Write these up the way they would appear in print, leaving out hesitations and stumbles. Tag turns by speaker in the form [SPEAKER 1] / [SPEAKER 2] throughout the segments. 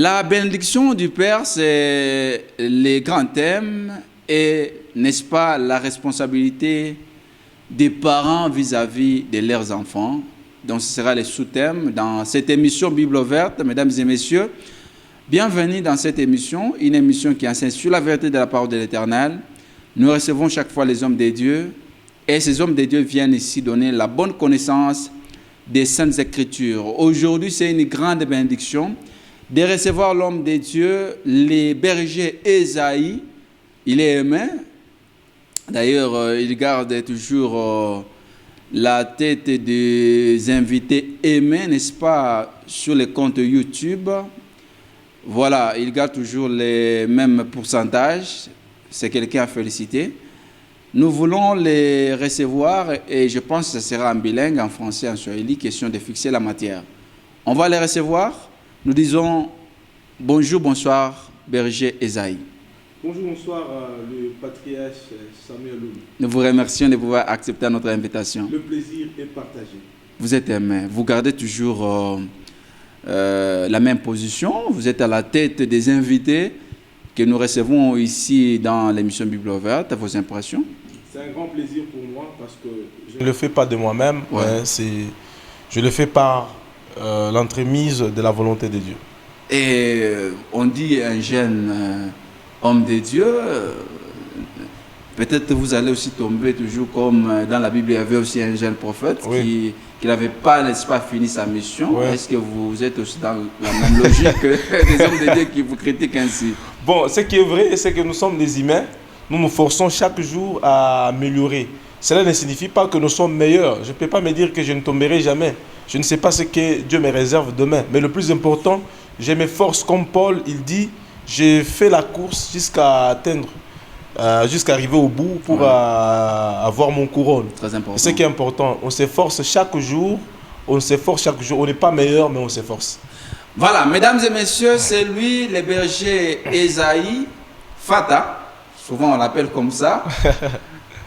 [SPEAKER 1] La bénédiction du Père, c'est les grands thèmes et, n'est-ce pas, la responsabilité des parents vis-à-vis de leurs enfants. Donc, ce sera les sous-thèmes dans cette émission Bible ouverte, mesdames et messieurs. Bienvenue dans cette émission, une émission qui enseigne sur la vérité de la parole de l'Éternel. Nous recevons chaque fois les hommes de Dieu et ces hommes de Dieu viennent ici donner la bonne connaissance des Saintes Écritures. Aujourd'hui, c'est une grande bénédiction de recevoir l'homme de Dieu, le berger Esaïe. Il est aimé. D'ailleurs, il garde toujours la tête des invités aimés, n'est-ce pas, sur les comptes YouTube. Voilà, il garde toujours les mêmes pourcentages. C'est quelqu'un à féliciter. Nous voulons les recevoir et je pense que ce sera en bilingue, en français, en swahili, question de fixer la matière. On va les recevoir. Nous disons bonjour, bonsoir, berger Esaïe.
[SPEAKER 2] Bonjour, bonsoir, le patriarche Samuel Loulou.
[SPEAKER 1] Nous vous remercions de pouvoir accepter notre invitation.
[SPEAKER 2] Le plaisir est partagé.
[SPEAKER 1] Vous êtes aimé. Vous gardez toujours la même position. Vous êtes à la tête des invités que nous recevons ici dans l'émission Bible ouverte. Vos impressions?
[SPEAKER 2] C'est un grand plaisir pour moi parce que je ne le fais pas de moi-même. Ouais. Je le fais par l'entremise de la volonté de Dieu.
[SPEAKER 1] Et on dit un jeune homme de Dieu, peut-être vous allez aussi tomber toujours comme dans la Bible, il y avait aussi un jeune prophète qui n'avait pas, n'est-ce pas, fini sa mission. Est-ce que vous êtes aussi dans la même logique que des hommes de Dieu qui vous critiquent ainsi?
[SPEAKER 2] Bon, ce qui est vrai, c'est que nous sommes des humains. Nous nous forçons chaque jour à améliorer. Cela ne signifie pas que nous sommes meilleurs. Je ne peux pas me dire que je ne tomberai jamais. Je ne sais pas ce que Dieu me réserve demain. Mais le plus important, je m'efforce comme Paul, il dit, j'ai fait la course jusqu'à atteindre, jusqu'à arriver au bout pour avoir mon couronne.
[SPEAKER 1] Très important.
[SPEAKER 2] Ce qui est important, on s'efforce chaque jour. On s'efforce chaque jour. On n'est pas meilleur, mais on s'efforce.
[SPEAKER 1] Voilà, mesdames et messieurs, c'est lui, le berger Esaïe Fata. Souvent on l'appelle comme ça.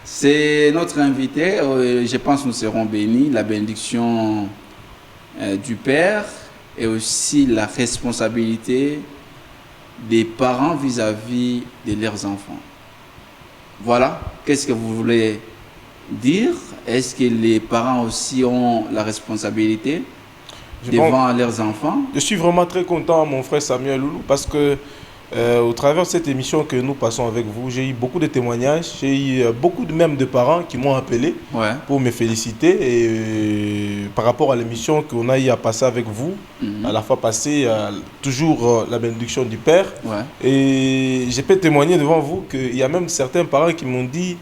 [SPEAKER 1] C'est notre invité. Je pense que nous serons bénis. La bénédiction du Père et aussi la responsabilité des parents vis-à-vis de leurs enfants. Voilà. Qu'est-ce que vous voulez dire? Est-ce que les parents aussi ont la responsabilité devant leurs enfants?
[SPEAKER 2] Je suis vraiment très content, mon frère Samuel Loulou, parce que au travers de cette émission que nous passons avec vous, j'ai eu beaucoup de témoignages, j'ai eu beaucoup même de parents qui m'ont appelé pour me féliciter et par rapport à l'émission qu'on a eu à passer avec vous, à la fois passée, toujours la bénédiction du Père. Et je peux témoigner devant vous qu'il y a même certains parents qui m'ont dit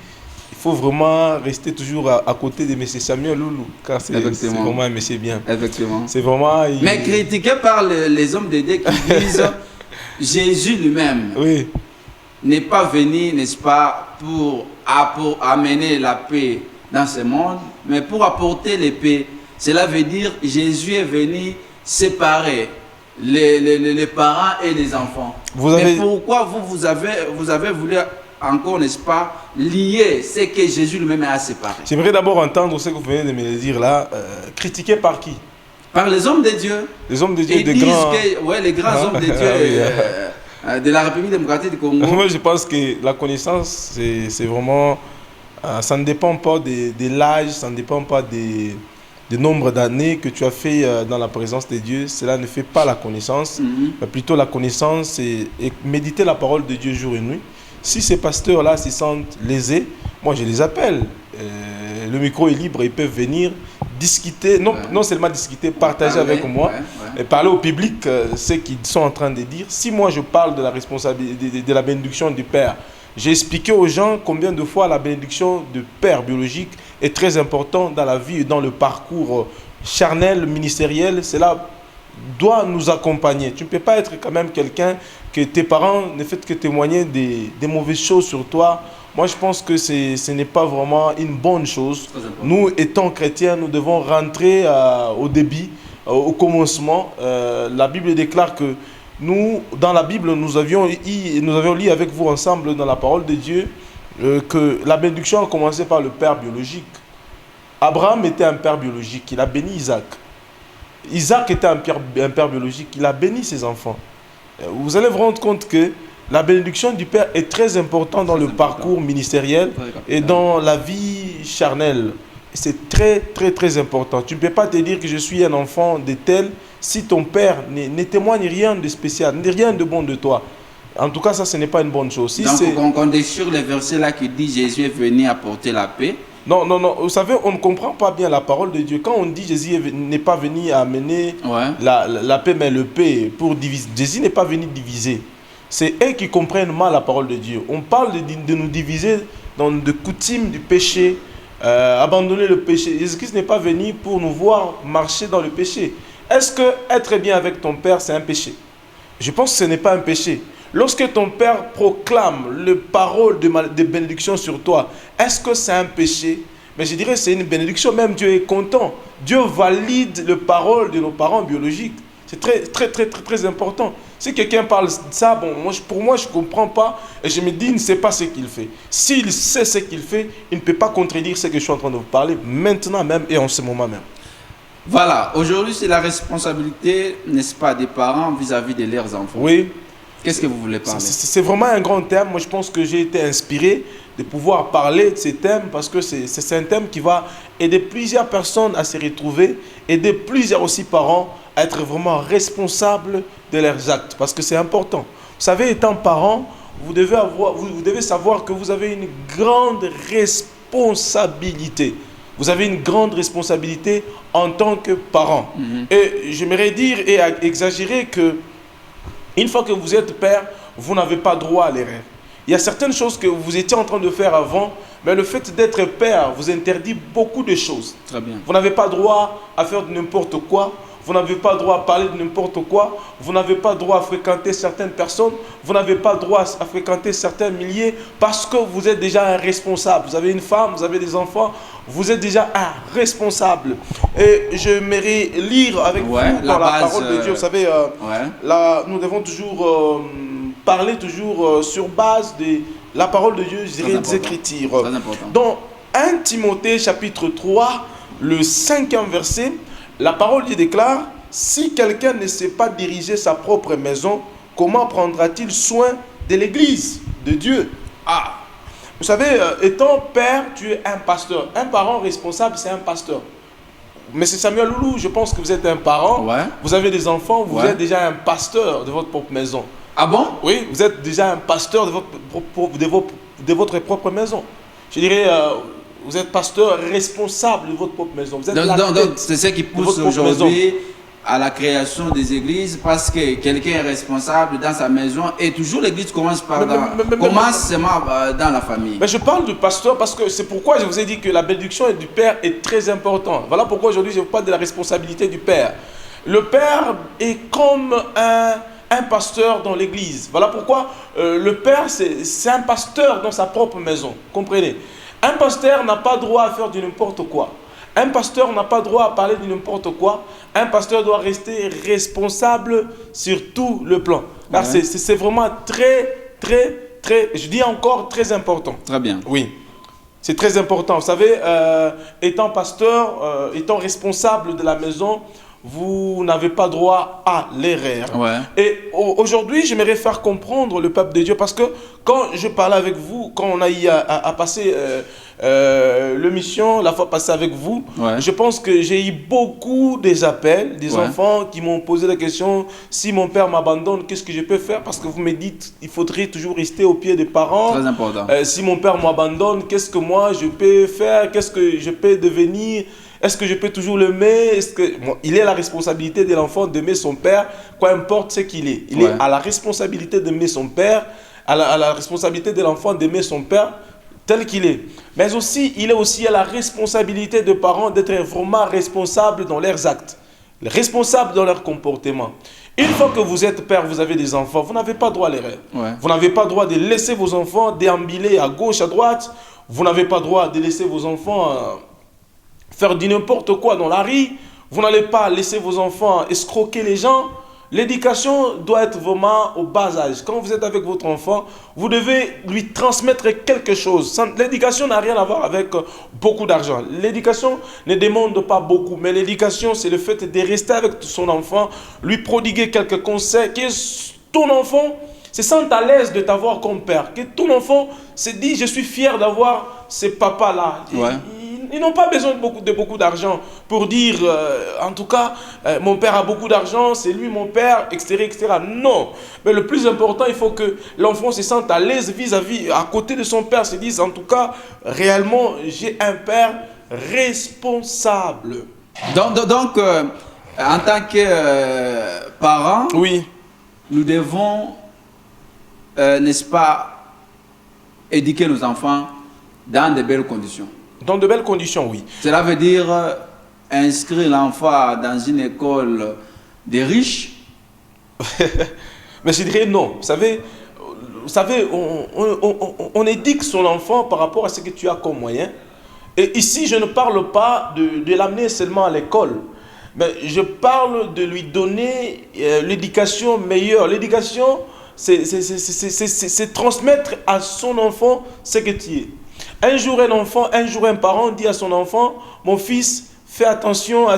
[SPEAKER 2] il faut vraiment rester toujours à côté de M. Samuel Loulou, car c'est vraiment un monsieur bien.
[SPEAKER 1] Effectivement.
[SPEAKER 2] C'est vraiment...
[SPEAKER 1] Mais critiqué par les hommes de Dieu qui disent... Jésus lui-même n'est pas venu, n'est-ce pas, pour amener la paix dans ce monde, mais pour apporter la paix. Cela veut dire que Jésus est venu séparer les parents et les enfants. Mais pourquoi vous avez voulu encore, n'est-ce pas, lier ce que Jésus lui-même a séparé?
[SPEAKER 2] J'aimerais d'abord entendre ce que vous venez de me dire là. Critiqué par qui?
[SPEAKER 1] Par les hommes de Dieu.
[SPEAKER 2] Les hommes de Dieu,
[SPEAKER 1] ils disent que les grands hommes de Dieu de la République démocratique du Congo.
[SPEAKER 2] Moi, je pense que la connaissance, c'est vraiment... ça ne dépend pas de l'âge, ça ne dépend pas du nombre d'années que tu as fait dans la présence de Dieu. Cela ne fait pas la connaissance, mais plutôt la connaissance, c'est méditer la parole de Dieu jour et nuit. Si ces pasteurs-là se sentent lésés, moi, je les appelle. Le micro est libre, ils peuvent venir discuter, non seulement discuter, partager avec moi et parler au public ce qu'ils sont en train de dire. Si moi je parle de la responsabilité de la bénédiction du Père, j'ai expliqué aux gens combien de fois la bénédiction du Père biologique est très importante dans la vie et dans le parcours charnel, ministériel. Cela doit nous accompagner. Tu ne peux pas être quand même quelqu'un que tes parents ne font que témoigner des mauvaises choses sur toi. Moi, je pense que ce n'est pas vraiment une bonne chose. Nous, étant chrétiens, nous devons rentrer au début, au commencement. La Bible déclare que nous, dans la Bible, nous avions lu avec vous ensemble dans la parole de Dieu que la bénédiction a commencé par le père biologique. Abraham était un père biologique, il a béni Isaac. Isaac était un père biologique, il a béni ses enfants. vous allez vous rendre compte que la bénédiction du Père est très importante dans le parcours ministériel et dans la vie charnelle. C'est très, très, très important. Tu ne peux pas te dire que je suis un enfant de tel si ton Père ne témoigne rien de spécial, rien de bon de toi. En tout cas, ça, ce n'est pas une bonne chose. Si
[SPEAKER 1] donc, on déchire le verset là qui dit Jésus est venu apporter la paix.
[SPEAKER 2] Non, non, non. Vous savez, on ne comprend pas bien la parole de Dieu. Quand on dit Jésus n'est pas venu amener la paix, mais le paix pour diviser. Jésus n'est pas venu diviser. C'est eux qui comprennent mal la parole de Dieu. On parle de nous diviser dans des coutumes du péché, abandonner le péché. Jésus-Christ n'est pas venu pour nous voir marcher dans le péché. Est-ce que être bien avec ton Père, c'est un péché? Je pense que ce n'est pas un péché. Lorsque ton Père proclame les paroles de bénédiction sur toi, est-ce que c'est un péché? Mais je dirais que c'est une bénédiction. Même Dieu est content. Dieu valide les paroles de nos parents biologiques. C'est très, très, très, très, très important. Si quelqu'un parle de ça, bon, pour moi, je ne comprends pas. Et je me dis, il ne sait pas ce qu'il fait. S'il sait ce qu'il fait, il ne peut pas contredire ce que je suis en train de vous parler maintenant même et en ce moment même.
[SPEAKER 1] Voilà. Aujourd'hui, c'est la responsabilité, n'est-ce pas, des parents vis-à-vis de leurs enfants.
[SPEAKER 2] Oui.
[SPEAKER 1] Qu'est-ce que vous voulez parler?
[SPEAKER 2] C'est vraiment un grand thème. Moi, je pense que j'ai été inspiré de pouvoir parler de ces thèmes parce que c'est un thème qui va aider plusieurs personnes à se retrouver, aider plusieurs aussi parents à être vraiment responsables de leurs actes parce que c'est important. Vous savez, étant parent, vous devez savoir que vous avez une grande responsabilité. Vous avez une grande responsabilité en tant que parent. Et j'aimerais dire et exagérer que une fois que vous êtes père, vous n'avez pas droit à l'erreur. Il y a certaines choses que vous étiez en train de faire avant, mais le fait d'être père vous interdit beaucoup de choses.
[SPEAKER 1] Très bien.
[SPEAKER 2] Vous n'avez pas droit à faire n'importe quoi. Vous n'avez pas droit à parler de n'importe quoi. Vous n'avez pas droit à fréquenter certaines personnes. Vous n'avez pas droit à fréquenter certains milliers parce que vous êtes déjà un responsable. Vous avez une femme, vous avez des enfants. Vous êtes déjà un responsable. Et j'aimerais lire avec vous dans la parole de Dieu. Vous savez, là, nous devons toujours parler sur base de la parole de Dieu, je dirais des Écritures. Dans 1 Timothée chapitre 3, le 5e verset, la parole dit déclare, si quelqu'un ne sait pas diriger sa propre maison, comment prendra-t-il soin de l'église de Dieu? Vous savez, étant père, tu es un pasteur. Un parent responsable, c'est un pasteur. Monsieur Samuel Loulou, je pense que vous êtes un parent. Vous avez des enfants, vous êtes déjà un pasteur de votre propre maison.
[SPEAKER 1] Ah bon?
[SPEAKER 2] Oui, vous êtes déjà un pasteur de votre propre maison. Je dirais... vous êtes pasteur responsable de votre propre maison.
[SPEAKER 1] Donc c'est ce qui pousse aujourd'hui à la création des églises parce que quelqu'un est responsable dans sa maison et toujours l'église commence seulement dans la famille.
[SPEAKER 2] Mais je parle du pasteur parce que c'est pourquoi je vous ai dit que la bénédiction du Père est très importante. Voilà pourquoi aujourd'hui je vous parle de la responsabilité du Père. Le Père est comme un pasteur dans l'église. Voilà pourquoi le Père c'est un pasteur dans sa propre maison. Comprenez? Un pasteur n'a pas droit à faire du n'importe quoi. Un pasteur n'a pas droit à parler de n'importe quoi. Un pasteur doit rester responsable sur tout le plan. Car c'est vraiment très, très, très, je dis encore très important.
[SPEAKER 1] Très bien.
[SPEAKER 2] Oui, c'est très important. Vous savez, étant pasteur, étant responsable de la maison, vous n'avez pas droit à l'erreur. Et aujourd'hui, j'aimerais faire comprendre le peuple de Dieu parce que quand je parlais avec vous, quand on a eu à passer l'émission, la fois passée avec vous, je pense que j'ai eu beaucoup des appels, des enfants qui m'ont posé la question, si mon père m'abandonne, qu'est-ce que je peux faire? Parce que vous me dites, il faudrait toujours rester au pied des parents.
[SPEAKER 1] Très important.
[SPEAKER 2] Si mon père m'abandonne, qu'est-ce que moi je peux faire? Qu'est-ce que je peux devenir? Est-ce que je peux toujours l'aimer? Il est la responsabilité de l'enfant d'aimer son père, peu importe ce qu'il est. Il est à la responsabilité d'aimer son père, à la responsabilité de l'enfant d'aimer son père tel qu'il est. Mais aussi, il est aussi à la responsabilité des parents d'être vraiment responsables dans leurs actes, responsables dans leur comportement. Une fois que vous êtes père, vous avez des enfants, vous n'avez pas droit à l'erreur. Vous n'avez pas droit de laisser vos enfants déambuler à gauche, à droite. Vous n'avez pas droit de laisser vos enfants... faire du n'importe quoi dans la rue. Vous n'allez pas laisser vos enfants escroquer les gens. L'éducation doit être vraiment au bas âge. Quand vous êtes avec votre enfant, vous devez lui transmettre quelque chose. L'éducation n'a rien à voir avec beaucoup d'argent. L'éducation ne demande pas beaucoup, mais l'éducation, c'est le fait de rester avec son enfant, lui prodiguer quelques conseils ton enfant se sente à l'aise de t'avoir comme père. Que ton enfant se dit, je suis fier d'avoir ce papa-là.
[SPEAKER 1] Ouais.
[SPEAKER 2] Ils n'ont pas besoin de beaucoup d'argent pour dire, en tout cas, mon père a beaucoup d'argent, c'est lui mon père, etc., etc. Non. Mais le plus important, il faut que l'enfant se sente à l'aise vis-à-vis, à côté de son père, se dise, en tout cas, réellement, j'ai un père responsable.
[SPEAKER 1] Donc, en tant que parents,
[SPEAKER 2] Oui.
[SPEAKER 1] nous devons, n'est-ce pas, éduquer nos enfants dans de belles conditions.
[SPEAKER 2] Dans de belles conditions, oui.
[SPEAKER 1] Cela veut dire inscrire l'enfant dans une école des riches.
[SPEAKER 2] Mais je dirais non. Vous savez on éduque son enfant par rapport à ce que tu as comme moyen. Et ici, je ne parle pas de l'amener seulement à l'école. Mais je parle de lui donner l'éducation meilleure. L'éducation, c'est transmettre à son enfant ce que tu es. Un jour, un parent dit à son enfant, mon fils, fais attention à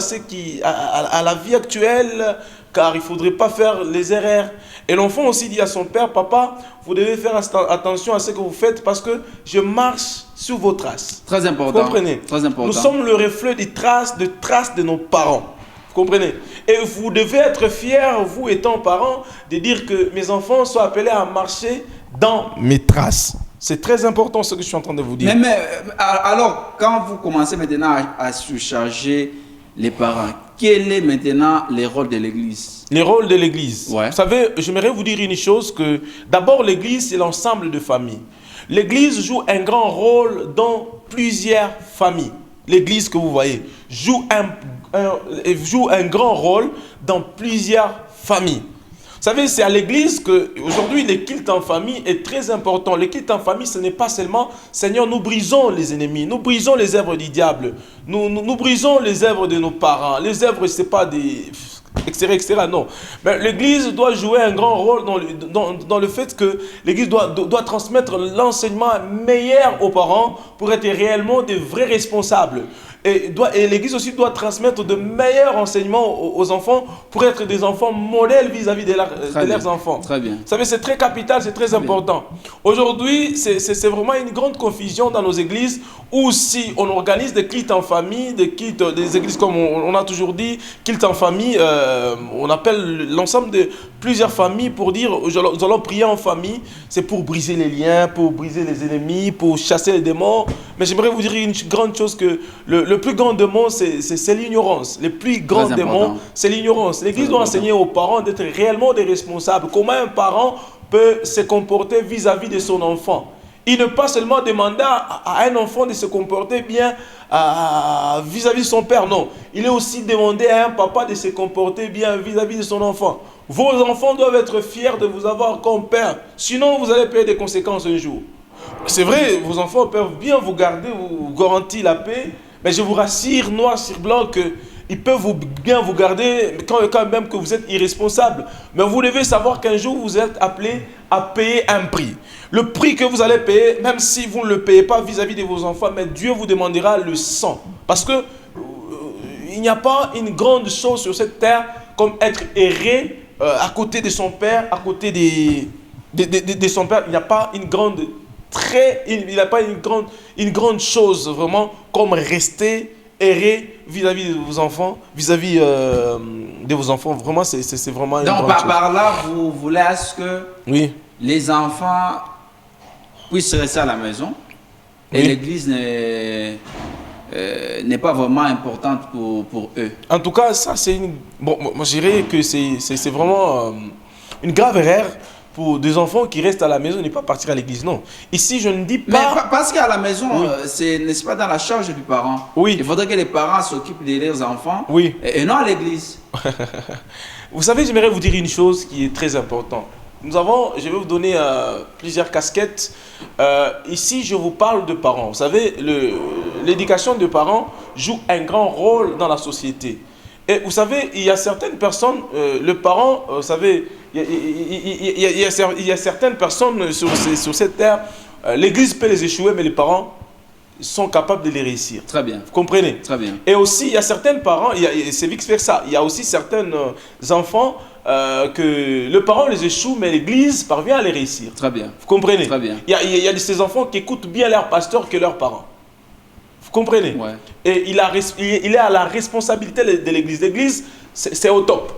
[SPEAKER 2] la vie actuelle, car il ne faudrait pas faire les erreurs. Et l'enfant aussi dit à son père, papa, vous devez faire attention à ce que vous faites parce que je marche sur vos traces.
[SPEAKER 1] Très important.
[SPEAKER 2] Vous comprenez?
[SPEAKER 1] Très important.
[SPEAKER 2] Nous sommes le reflet des traces de nos parents. Vous comprenez? Et vous devez être fiers, vous étant parents, de dire que mes enfants soient appelés à marcher dans mes traces. C'est très important ce que je suis en train de vous dire.
[SPEAKER 1] Mais alors, quand vous commencez maintenant à surcharger les parents, quel est maintenant le rôle de l'Église?
[SPEAKER 2] Les rôles de l'Église.
[SPEAKER 1] Ouais.
[SPEAKER 2] Vous savez, j'aimerais vous dire une chose, que d'abord l'Église, c'est l'ensemble de familles. L'Église joue un grand rôle dans plusieurs familles. L'Église que vous voyez joue un grand rôle dans plusieurs familles. Vous savez, c'est à l'église qu'aujourd'hui, le culte en famille est très important. Le culte en famille, ce n'est pas seulement, Seigneur, nous brisons les ennemis, nous brisons les œuvres du diable, nous brisons les œuvres de nos parents. Les œuvres, ce n'est pas des... etc., etc. Non. Mais l'église doit jouer un grand rôle dans le fait que l'église doit transmettre l'enseignement meilleur aux parents pour être réellement des vrais responsables. Et l'église aussi doit transmettre de meilleurs enseignements aux enfants pour être des enfants modèles vis-à-vis de leurs enfants.
[SPEAKER 1] Très bien.
[SPEAKER 2] Vous savez, c'est très capital, c'est très important. Aujourd'hui, c'est vraiment une grande confusion dans nos églises où si on organise des cultes en famille, des églises comme on a toujours dit, cultes en famille, on appelle l'ensemble de plusieurs familles pour dire nous allons prier en famille, c'est pour briser les liens, pour briser les ennemis, pour chasser les démons. Mais j'aimerais vous dire une grande chose, que le plus grand démon, c'est l'ignorance. Le plus grand démon, c'est l'ignorance. L'Église doit enseigner aux parents d'être réellement des responsables. Comment un parent peut se comporter vis-à-vis de son enfant. Il ne peut pas seulement demander à un enfant de se comporter bien vis-à-vis de son père, non. Il est aussi demandé à un papa de se comporter bien vis-à-vis de son enfant. Vos enfants doivent être fiers de vous avoir comme père. Sinon, vous allez payer des conséquences un jour. C'est vrai, vos enfants peuvent bien vous garder, vous garantir la paix, mais je vous rassure, noir sur blanc, qu'ils peuvent bien vous garder quand même que vous êtes irresponsable. Mais vous devez savoir qu'un jour, vous êtes appelé à payer un prix. Le prix que vous allez payer, même si vous ne le payez pas vis-à-vis de vos enfants, mais Dieu vous demandera le sang. Parce que il n'y a pas une grande chose sur cette terre comme être erré à côté de son père, à côté de son père. Il n'y a pas une grande... il n'y a pas une grande chose vraiment comme rester errer vis-à-vis de vos enfants, vis-à-vis de vos enfants. Vraiment, c'est vraiment une grande chose.
[SPEAKER 1] Donc par là, vous voulez à ce que
[SPEAKER 2] oui,
[SPEAKER 1] les enfants puissent rester à la maison et
[SPEAKER 2] oui,
[SPEAKER 1] l'église n'est pas vraiment importante pour eux.
[SPEAKER 2] En tout cas, ça c'est une... Bon, moi je dirais que c'est vraiment une grave erreur pour des enfants qui restent à la maison et ne pas partir à l'église. Non. Ici, je ne dis pas...
[SPEAKER 1] Mais parce qu'à la maison,
[SPEAKER 2] oui,
[SPEAKER 1] c'est, n'est-ce pas, dans la charge du parent.
[SPEAKER 2] Oui.
[SPEAKER 1] Il faudrait que les parents s'occupent de leurs enfants,
[SPEAKER 2] oui,
[SPEAKER 1] et non à l'église.
[SPEAKER 2] Vous savez, j'aimerais vous dire une chose qui est très importante. Je vais vous donner plusieurs casquettes. Ici, je vous parle de parents. Vous savez, l'éducation de parents joue un grand rôle dans la société. Et vous savez, il y a certaines personnes, le parent, vous savez, il y a certaines personnes sur cette terre, l'église peut les échouer, mais les parents sont capables de les réussir.
[SPEAKER 1] Très bien.
[SPEAKER 2] Vous comprenez?
[SPEAKER 1] Très bien.
[SPEAKER 2] Et aussi, il y a certains parents, c'est vite fait ça, il y a aussi certains enfants que le parent les échoue, mais l'église parvient à les réussir.
[SPEAKER 1] Très bien.
[SPEAKER 2] Vous comprenez?
[SPEAKER 1] Très bien.
[SPEAKER 2] Il y a de ces enfants qui écoutent bien leur pasteur que leurs parents. Vous comprenez?
[SPEAKER 1] Ouais.
[SPEAKER 2] Et il est à la responsabilité de l'église. L'église, c'est au top.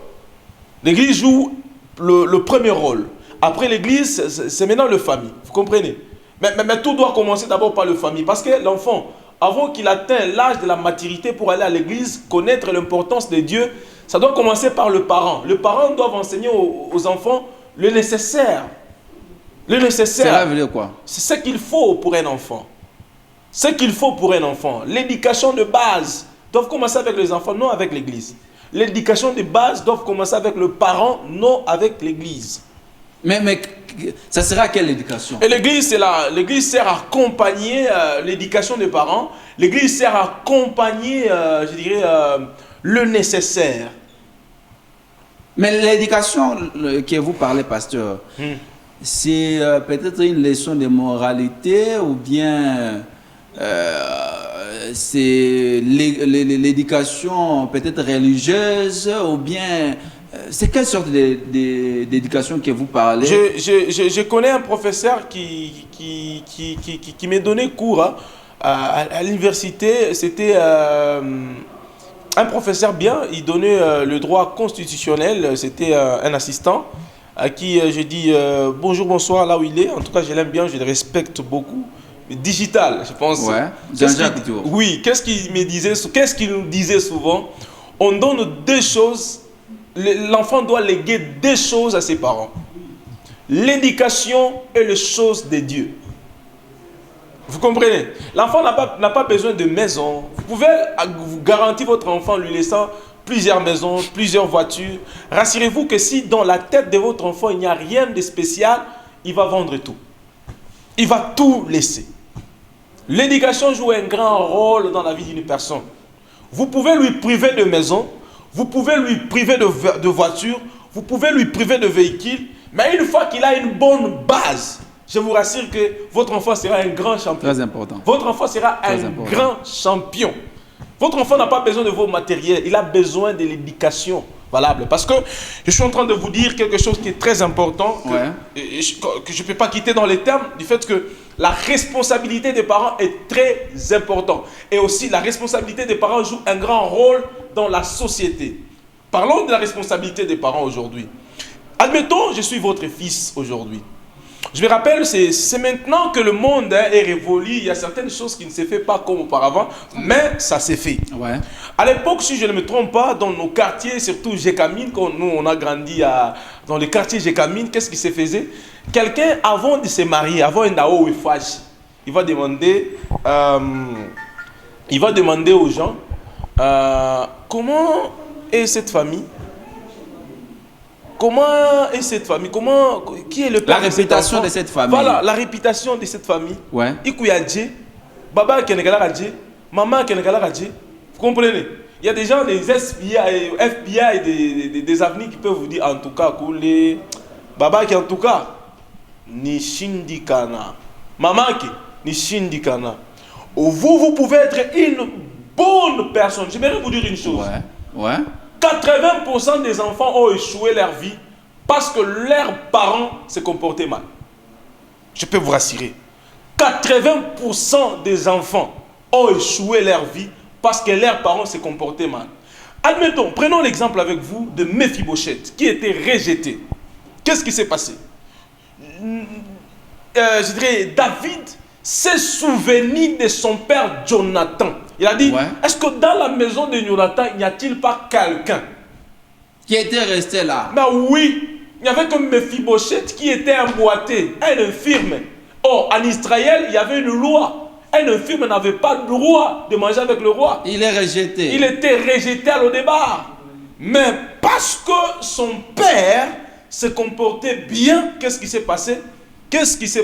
[SPEAKER 2] L'église joue le premier rôle. Après l'église, c'est maintenant le famille. Vous comprenez? Mais tout doit commencer d'abord par le famille. Parce que l'enfant, avant qu'il atteigne l'âge de la maturité pour aller à l'église, connaître l'importance de Dieu, ça doit commencer par le parent. Le parent doit enseigner aux enfants le nécessaire. Le nécessaire.
[SPEAKER 1] Cela veut dire quoi?
[SPEAKER 2] C'est ce qu'il faut pour un enfant. Ce qu'il faut pour un enfant. L'éducation de base doit commencer avec les enfants, non avec l'église. L'éducation de base doit commencer avec le parent, non avec l'église.
[SPEAKER 1] Mais ça sera quelle éducation?
[SPEAKER 2] Et l'église, l'église sert à accompagner l'éducation des parents. L'église sert à accompagner, je dirais, le nécessaire.
[SPEAKER 1] Mais l'éducation que vous parlez, pasteur, c'est peut-être une leçon de moralité ou bien c'est l'éducation peut-être religieuse ou bien c'est quelle sorte d'éducation que vous parlez?
[SPEAKER 2] Je connais un professeur qui m'a donné cours à l'université. C'était un professeur bien, il donnait le droit constitutionnel. C'était un assistant à qui je dis bonjour, bonsoir là où il est. En tout cas, je l'aime bien, je le respecte beaucoup. Digital, je pense.
[SPEAKER 1] Ouais, Jean-Jacques Tour.
[SPEAKER 2] Oui, qu'est-ce qu'il me disait, qu'est-ce qu'il nous disait souvent? On donne deux choses. L'enfant doit léguer deux choses à ses parents. L'éducation et les choses de Dieu. Vous comprenez? L'enfant n'a pas besoin de maison. Vous pouvez vous garantir votre enfant en lui laissant plusieurs maisons, plusieurs voitures. Rassurez-vous que si dans la tête de votre enfant, il n'y a rien de spécial, il va vendre tout. Il va tout laisser. L'éducation joue un grand rôle dans la vie d'une personne. Vous pouvez lui priver de maison, vous pouvez lui priver de voiture, vous pouvez lui priver de véhicule, mais une fois qu'il a une bonne base, je vous rassure que votre enfant sera un grand champion.
[SPEAKER 1] Très important.
[SPEAKER 2] Votre enfant sera un grand champion. Votre enfant n'a pas besoin de vos matériels, il a besoin de l'éducation valable. Parce que je suis en train de vous dire quelque chose qui est très important, que je ne peux pas quitter dans les termes, du fait que la responsabilité des parents est très importante. Et aussi, la responsabilité des parents joue un grand rôle dans la société. Parlons de la responsabilité des parents aujourd'hui. Admettons, je suis votre fils aujourd'hui. Je me rappelle, c'est maintenant que le monde est révolu. Il y a certaines choses qui ne se font pas comme auparavant, mais ça s'est fait.
[SPEAKER 1] Ouais.
[SPEAKER 2] À l'époque, si je ne me trompe pas, dans nos quartiers, surtout Gécamine, quand nous on a grandi dans les quartiers Gécamine, qu'est-ce qui se faisait? Quelqu'un, avant de se marier, avant un Nao ou Fash, il va demander aux gens comment est cette famille? Comment est cette famille? Qui est le père?
[SPEAKER 1] La réputation de cette famille.
[SPEAKER 2] Voilà, la réputation de cette famille.
[SPEAKER 1] Ouais.
[SPEAKER 2] Ikouyadje, Baba Kenegalaradje, Maman Kenegalaradje. Vous comprenez? Il y a des gens, des FBI, des avenirs qui peuvent vous dire en tout cas, Koulé, Baba qui en tout cas, ni Shindikana. Maman qui, ni Shindikana. Vous pouvez être une bonne personne. J'aimerais vous dire une chose.
[SPEAKER 1] Ouais.
[SPEAKER 2] 80% des enfants ont échoué leur vie parce que leurs parents se comportaient mal. Je peux vous rassurer. 80% des enfants ont échoué leur vie parce que leurs parents se comportaient mal. Admettons, prenons l'exemple avec vous de Mephibosheth qui était rejeté. Qu'est-ce qui s'est passé? Je dirais, David s'est souvenu de son père Jonathan. Il a dit, est-ce que dans la maison de Jonathan, n'y a-t-il pas quelqu'un
[SPEAKER 1] qui était resté là?
[SPEAKER 2] Ben oui, il n'y avait que Mephibosheth qui était emboîté, un infirme. Or, en Israël, il y avait une loi. Un infirme n'avait pas le droit de manger avec le roi.
[SPEAKER 1] Il est rejeté.
[SPEAKER 2] Il était rejeté à départ. Mais parce que son père se comportait bien, qu'est-ce qui s'est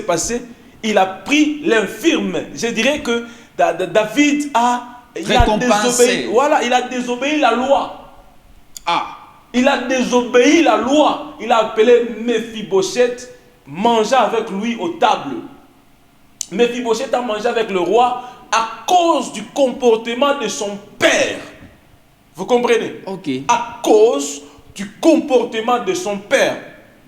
[SPEAKER 2] passé? Il a pris l'infirme. Je dirais que David a désobéi. Voilà, il a désobéi la loi. Il a désobéi la loi. Il a appelé Mephibosheth, manger avec lui aux tables. Mephibosheth a mangé avec le roi à cause du comportement de son père. Vous comprenez?
[SPEAKER 1] Ok.
[SPEAKER 2] À cause du comportement de son père.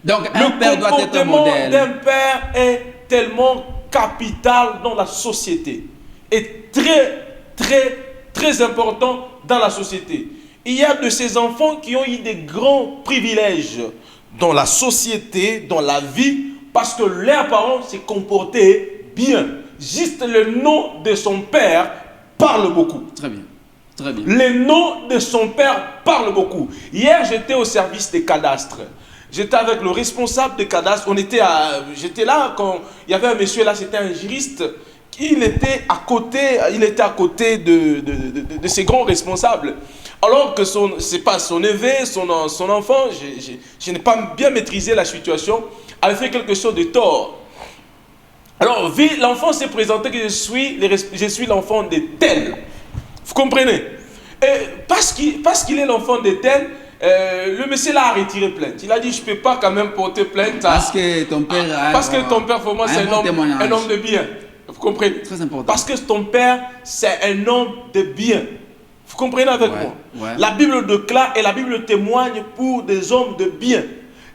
[SPEAKER 1] Donc, un père doit être un
[SPEAKER 2] Le comportement
[SPEAKER 1] modèle.
[SPEAKER 2] d'un père est tellement capital dans la société. Et très important dans la société. Il y a de ces enfants qui ont eu des grands privilèges dans la société, dans la vie, parce que leurs parents se comportaient bien. Juste le nom de son père parle beaucoup.
[SPEAKER 1] Très bien. Très bien.
[SPEAKER 2] Le nom de son père parle beaucoup. Hier, j'étais au service des cadastres. J'étais avec le responsable des cadastres. J'étais là quand il y avait un monsieur là, c'était un juriste. Il était à côté de ces grands responsables. Alors que c'est pas son neveu, son enfant, je n'ai pas bien maîtrisé la situation, avait fait quelque chose de tort. Alors, l'enfant s'est présenté que je suis l'enfant de tel. Vous comprenez? Et parce qu'il est l'enfant de tel, le monsieur là a retiré plainte. Il a dit, je ne peux pas quand même porter plainte.
[SPEAKER 1] Parce que ton père
[SPEAKER 2] pour moi, c'est un homme de bien. Vous comprenez?
[SPEAKER 1] Très important.
[SPEAKER 2] Parce que ton père, c'est un homme de bien. Vous comprenez avec moi?
[SPEAKER 1] Ouais.
[SPEAKER 2] La Bible déclare et la Bible témoigne pour des hommes de bien.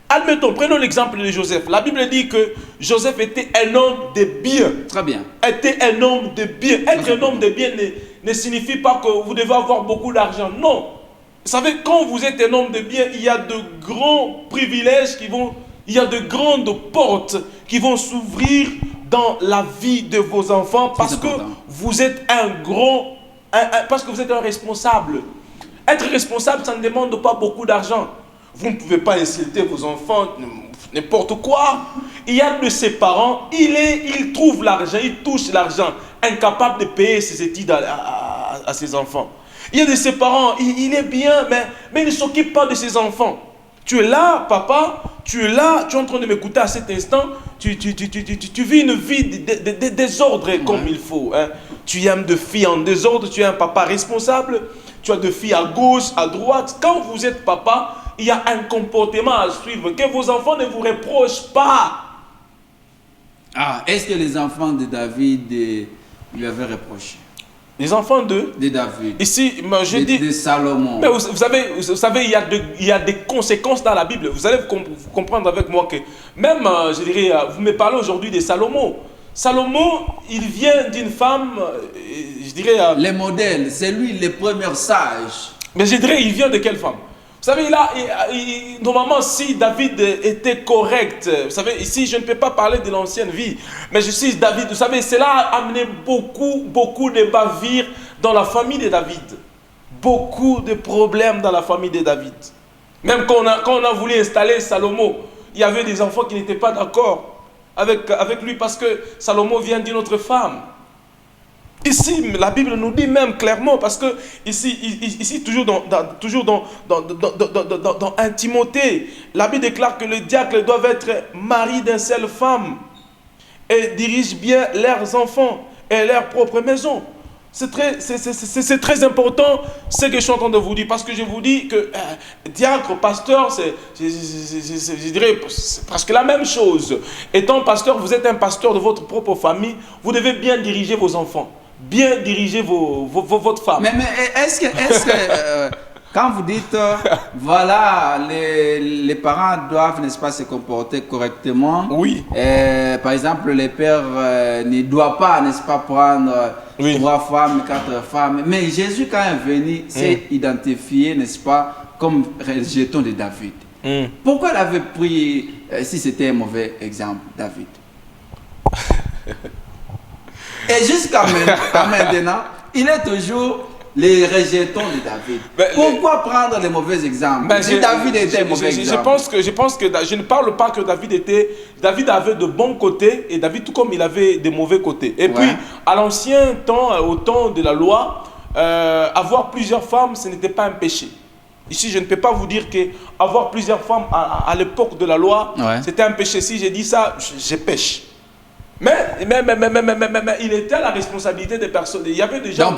[SPEAKER 2] Admettons, prenons l'exemple de Joseph. La Bible dit que Joseph était un homme de bien.
[SPEAKER 1] Très bien.
[SPEAKER 2] Était un homme de bien. Être un homme de bien ne signifie pas que vous devez avoir beaucoup d'argent. Non. Vous savez, quand vous êtes un homme de bien, il y a de grands privilèges il y a de grandes portes qui vont s'ouvrir dans la vie de vos enfants parce que vous êtes parce que vous êtes un responsable. Être responsable, ça ne demande pas beaucoup d'argent. Vous ne pouvez pas insulter vos enfants, n'importe quoi. Il y a de ses parents, il trouve l'argent, il touche l'argent, incapable de payer ses études à ses enfants. Il y a de ses parents, il est bien, mais il ne s'occupe pas de ses enfants. Tu es là, papa, tu es là, tu es en train de m'écouter à cet instant, tu vis une vie de désordre comme il faut. Hein. Tu aimes de filles en désordre, tu es un papa responsable, tu as de filles à gauche, à droite. Quand vous êtes papa, il y a un comportement à suivre, que vos enfants ne vous reprochent pas.
[SPEAKER 1] Ah, est-ce que les enfants de David lui avaient reproché?
[SPEAKER 2] Les enfants de
[SPEAKER 1] David.
[SPEAKER 2] Ici, je dis...
[SPEAKER 1] De Salomon.
[SPEAKER 2] Mais vous savez, il y a des conséquences dans la Bible. Vous allez vous comprendre avec moi que même, je dirais, vous me parlez aujourd'hui de Salomon. Salomon, il vient d'une femme, je dirais...
[SPEAKER 1] Les modèles, c'est lui le premier sage.
[SPEAKER 2] Mais je dirais, il vient de quelle femme? Vous savez, normalement, si David était correct, vous savez, ici, je ne peux pas parler de l'ancienne vie, mais je suis David, vous savez, cela a amené beaucoup de bavures dans la famille de David. Beaucoup de problèmes dans la famille de David. Même quand on a voulu installer Salomon, il y avait des enfants qui n'étaient pas d'accord avec lui parce que Salomon vient d'une autre femme. Ici, la Bible nous dit même clairement, parce que ici toujours dans 1 Timothée, la Bible déclare que les diacres doivent être maris d'une seule femme et dirigent bien leurs enfants et leur propre maison. C'est très important ce que je suis en train de vous dire, parce que je vous dis que diacre, pasteur, je dirais c'est presque la même chose. Étant pasteur, vous êtes un pasteur de votre propre famille, vous devez bien diriger vos enfants. Bien diriger votre femme.
[SPEAKER 1] Mais est-ce que quand vous dites, voilà, les parents doivent, n'est-ce pas, se comporter correctement.
[SPEAKER 2] Oui.
[SPEAKER 1] Par exemple, les pères ne doivent pas, n'est-ce pas, prendre 3 femmes, 4 femmes. Mais Jésus, quand il est venu, s'est identifié, n'est-ce pas, comme rejeton de David. Pourquoi il avait pris, si c'était un mauvais exemple, David? Et jusqu'à maintenant, il est toujours les rejetons de David. Pourquoi prendre les mauvais exemples? Si David était un mauvais exemple.
[SPEAKER 2] Je pense que je ne parle pas que David avait de bons côtés et David tout comme il avait de mauvais côtés. Et puis, à l'ancien temps, au temps de la loi, avoir plusieurs femmes, ce n'était pas un péché. Ici, je ne peux pas vous dire qu'avoir plusieurs femmes à l'époque de la loi, c'était un péché. Si j'ai dit ça, je pêche. Mais il était à la responsabilité des personnes. Il y avait des gens.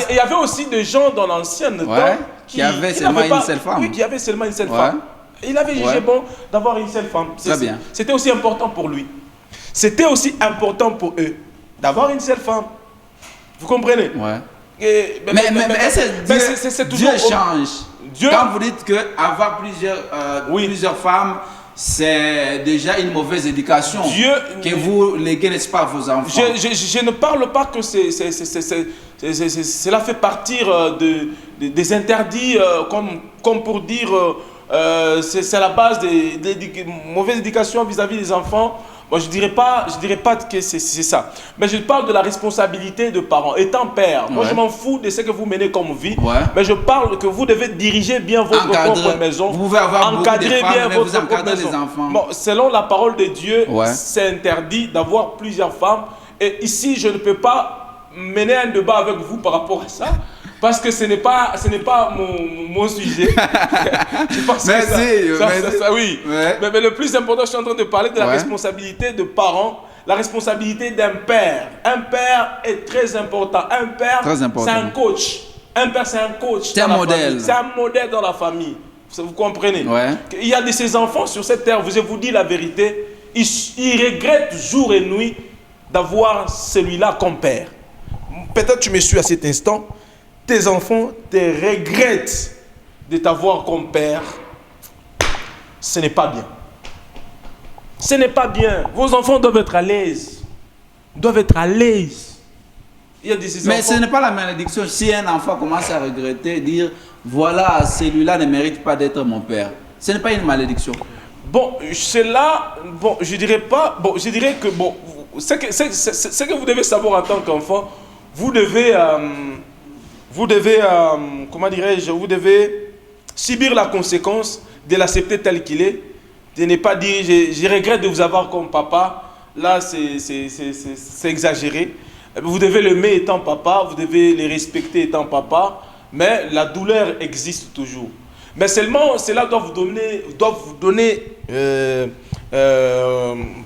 [SPEAKER 2] Il y avait aussi des gens dans l'ancienne temps
[SPEAKER 1] qui avaient seulement une seule femme.
[SPEAKER 2] Oui, qui avaient seulement une seule femme. Il avait jugé bon d'avoir une seule femme. C'était aussi important pour lui. C'était aussi important pour eux d'avoir une seule femme. Vous comprenez?
[SPEAKER 1] Ouais.
[SPEAKER 2] Mais
[SPEAKER 1] est-ce que
[SPEAKER 2] c'est
[SPEAKER 1] Dieu change?
[SPEAKER 2] Dieu,
[SPEAKER 1] Quand vous dites qu'avoir plusieurs femmes, c'est déjà une mauvaise éducation
[SPEAKER 2] Dieu,
[SPEAKER 1] que vous léguez, n'est-ce pas, à vos enfants.
[SPEAKER 2] Je ne parle pas que cela fait partir des interdits, comme pour dire c'est la base des mauvaises éducations vis-à-vis des enfants. Moi, je dirais pas que c'est ça. Mais je parle de la responsabilité de parents. Étant père, moi, je m'en fous de ce que vous menez comme vie.
[SPEAKER 1] Ouais.
[SPEAKER 2] Mais je parle que vous devez diriger bien votre propre maison.
[SPEAKER 1] Vous pouvez avoir
[SPEAKER 2] encadrer
[SPEAKER 1] beaucoup de femmes,
[SPEAKER 2] bien votre propre maison.
[SPEAKER 1] Les enfants.
[SPEAKER 2] Bon, selon la parole de Dieu,
[SPEAKER 1] ouais,
[SPEAKER 2] c'est interdit d'avoir plusieurs femmes. Et ici, je ne peux pas mener un débat avec vous par rapport à ça. Parce que ce n'est pas mon sujet. Je pense que ça, oui. Ouais. Mais le plus important, je suis en train de parler de la responsabilité de parents, la responsabilité d'un père. Un père est très important. Un père, c'est un coach. Un père, c'est un coach.
[SPEAKER 1] C'est un modèle.
[SPEAKER 2] C'est un modèle dans la famille. Vous comprenez?
[SPEAKER 1] Ouais.
[SPEAKER 2] Il y a de ces enfants sur cette terre, je vous dis la vérité, ils regrettent jour et nuit d'avoir celui-là comme père. Peut-être tu me suis à cet instant. Tes enfants te regrettent de t'avoir comme père. Ce n'est pas bien. Ce n'est pas bien. Vos enfants doivent être à l'aise. Doivent être à l'aise. Il y a
[SPEAKER 1] mais ce n'est pas la malédiction. Si un enfant commence à regretter, dire voilà, celui-là ne mérite pas d'être mon père. Ce n'est pas une malédiction. Bon, cela, bon, je dirais pas. Bon, je dirais que bon, ce que vous devez savoir en tant qu'enfant, vous devez comment dirais-je, vous devez subir la conséquence de l'accepter tel qu'il est, de ne pas dire je regrette de vous avoir comme papa, là c'est exagéré. Vous devez l'aimer étant papa, vous devez les respecter étant papa, mais la douleur existe toujours. Mais seulement cela doit vous donner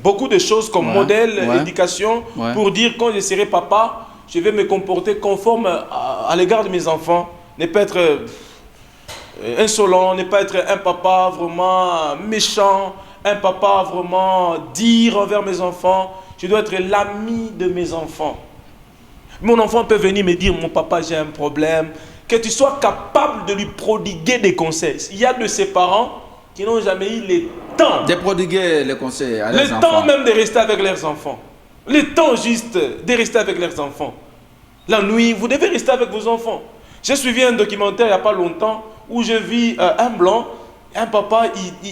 [SPEAKER 1] beaucoup de choses comme modèle, éducation, pour dire quand je serai papa, je vais me comporter conforme à l'égard de mes enfants. Ne pas être insolent, ne pas être un papa vraiment méchant, un papa vraiment dire envers mes enfants. Je dois être l'ami de mes enfants. Mon enfant peut venir me dire, mon papa, j'ai un problème. Que tu sois capable de lui prodiguer des conseils. Il y a de ses parents qui n'ont jamais eu le temps de prodiguer les conseils à leurs enfants.
[SPEAKER 2] Le temps même de rester avec leurs enfants. Le temps juste de rester avec leurs enfants. La nuit, vous devez rester avec vos enfants. J'ai suivi un documentaire il n'y a pas longtemps où je vis un blanc, un papa,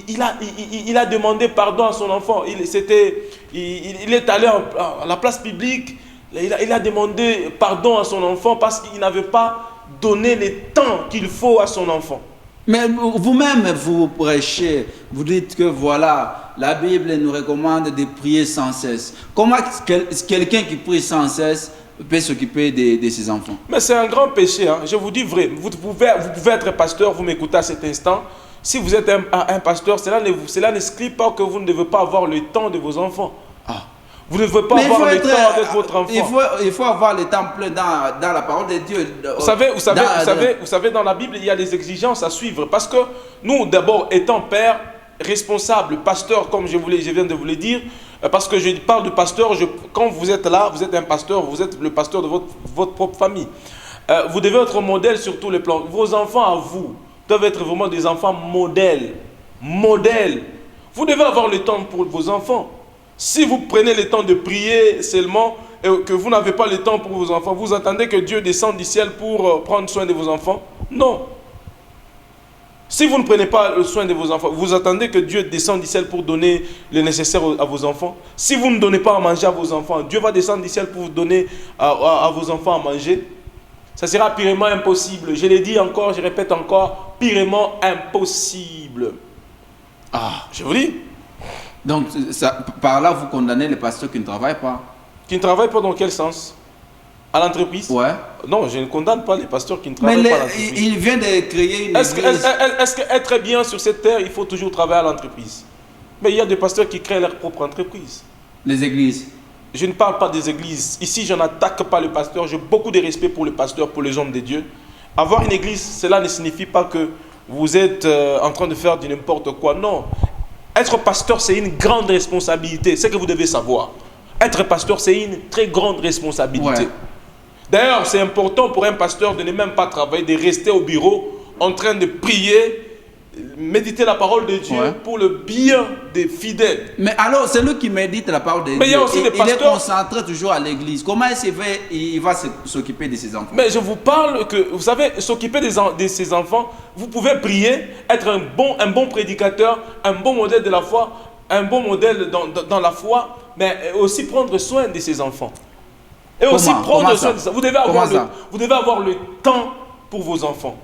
[SPEAKER 2] il a demandé pardon à son enfant. Il est allé à la place publique, il a demandé pardon à son enfant parce qu'il n'avait pas donné le temps qu'il faut à son enfant.
[SPEAKER 1] Mais vous-même, vous prêchez, vous dites que voilà, la Bible nous recommande de prier sans cesse. Comment quelqu'un qui prie sans cesse peut s'occuper de ses enfants? Mais
[SPEAKER 2] c'est un grand péché, hein. Je vous dis vrai. Vous pouvez être pasteur, vous m'écoutez à cet instant. Si vous êtes un pasteur, cela n'exclut pas que vous ne devez pas avoir le temps de vos enfants. Ah. Vous ne devez pas avoir le temps avec votre enfant.
[SPEAKER 1] Il faut avoir le temps plein dans la parole de Dieu.
[SPEAKER 2] Vous savez, dans la Bible, il y a des exigences à suivre. Parce que nous, d'abord, étant père, responsable, pasteur, comme je viens de vous le dire, parce que je parle de pasteur, quand vous êtes là, vous êtes un pasteur, vous êtes le pasteur de votre propre famille. Vous devez être modèle sur tous les plans. Vos enfants à vous doivent être vraiment des enfants modèles. Modèles. Vous devez avoir le temps pour vos enfants. Si vous prenez le temps de prier seulement et que vous n'avez pas le temps pour vos enfants, vous attendez que Dieu descende du ciel pour prendre soin de vos enfants? Non. Si vous ne prenez pas le soin de vos enfants, vous attendez que Dieu descende du ciel pour donner le nécessaire à vos enfants? Si vous ne donnez pas à manger à vos enfants, Dieu va descendre du ciel pour vous donner à vos enfants à manger? Ça sera purement impossible. Je l'ai dit encore, je répète encore, purement impossible. Ah, je vous dis.
[SPEAKER 1] Donc, par là, vous condamnez les pasteurs qui ne travaillent pas.
[SPEAKER 2] Qui ne travaillent pas dans quel sens? À l'entreprise?
[SPEAKER 1] Ouais.
[SPEAKER 2] Non, je ne condamne pas les pasteurs qui ne travaillent pas à l'entreprise.
[SPEAKER 1] Il vient de créer une église.
[SPEAKER 2] Est-ce qu'être bien sur cette terre, il faut toujours travailler à l'entreprise? Mais il y a des pasteurs qui créent leur propre entreprise.
[SPEAKER 1] Les églises?
[SPEAKER 2] Je ne parle pas des églises. Ici, je n'attaque pas le pasteur. J'ai beaucoup de respect pour le pasteur, pour les hommes de Dieu. Avoir une église, cela ne signifie pas que vous êtes en train de faire du n'importe quoi. Non. Être pasteur, c'est une grande responsabilité. C'est ce que vous devez savoir. Être pasteur, c'est une très grande responsabilité. Ouais. D'ailleurs, c'est important pour un pasteur de ne même pas travailler, de rester au bureau en train de prier, méditer la parole de Dieu pour le bien des fidèles.
[SPEAKER 1] Mais alors, c'est lui qui médite la parole de Dieu.
[SPEAKER 2] Il y a aussi des pasteurs.
[SPEAKER 1] Il est concentré toujours à l'église. Comment il va s'occuper de ses enfants?
[SPEAKER 2] Mais je vous parle que, vous savez, s'occuper de ses enfants, vous pouvez prier, être un bon prédicateur, un bon modèle de la foi, un bon modèle dans la foi, mais aussi prendre soin de ses enfants. Et aussi prendre soin de ça. Vous devez avoir le temps pour vos enfants,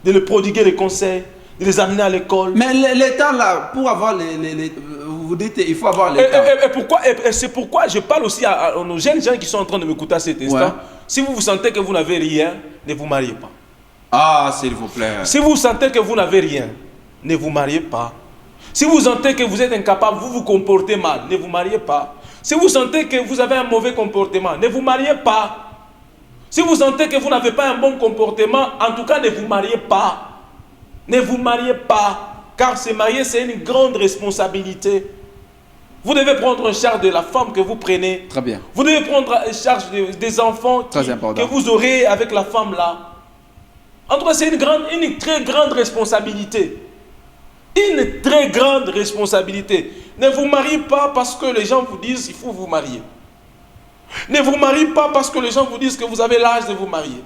[SPEAKER 2] de les prodiguer les conseils, de les amener à l'école.
[SPEAKER 1] Mais les temps là, pour avoir vous dites il faut avoir les temps.
[SPEAKER 2] Et c'est pourquoi je parle aussi à nos jeunes gens qui sont en train de m'écouter à cet instant. Si vous vous sentez que vous n'avez rien, ne vous mariez pas.
[SPEAKER 1] Ah, s'il vous plaît.
[SPEAKER 2] Si vous sentez que vous n'avez rien, ne vous mariez pas. Si vous sentez que vous êtes incapable, vous vous comportez mal, ne vous mariez pas. Si vous sentez que vous avez un mauvais comportement, ne vous mariez pas. Si vous sentez que vous n'avez pas un bon comportement, en tout cas, ne vous mariez pas. Ne vous mariez pas. Car se marier, c'est une grande responsabilité. Vous devez prendre en charge de la femme que vous prenez.
[SPEAKER 1] Très bien.
[SPEAKER 2] Vous devez prendre en charge des enfants que vous aurez avec la femme là. En tout cas, c'est une très grande responsabilité. Une très grande responsabilité. Ne vous mariez pas parce que les gens vous disent qu'il faut vous marier. Ne vous mariez pas parce que les gens vous disent que vous avez l'âge de vous marier.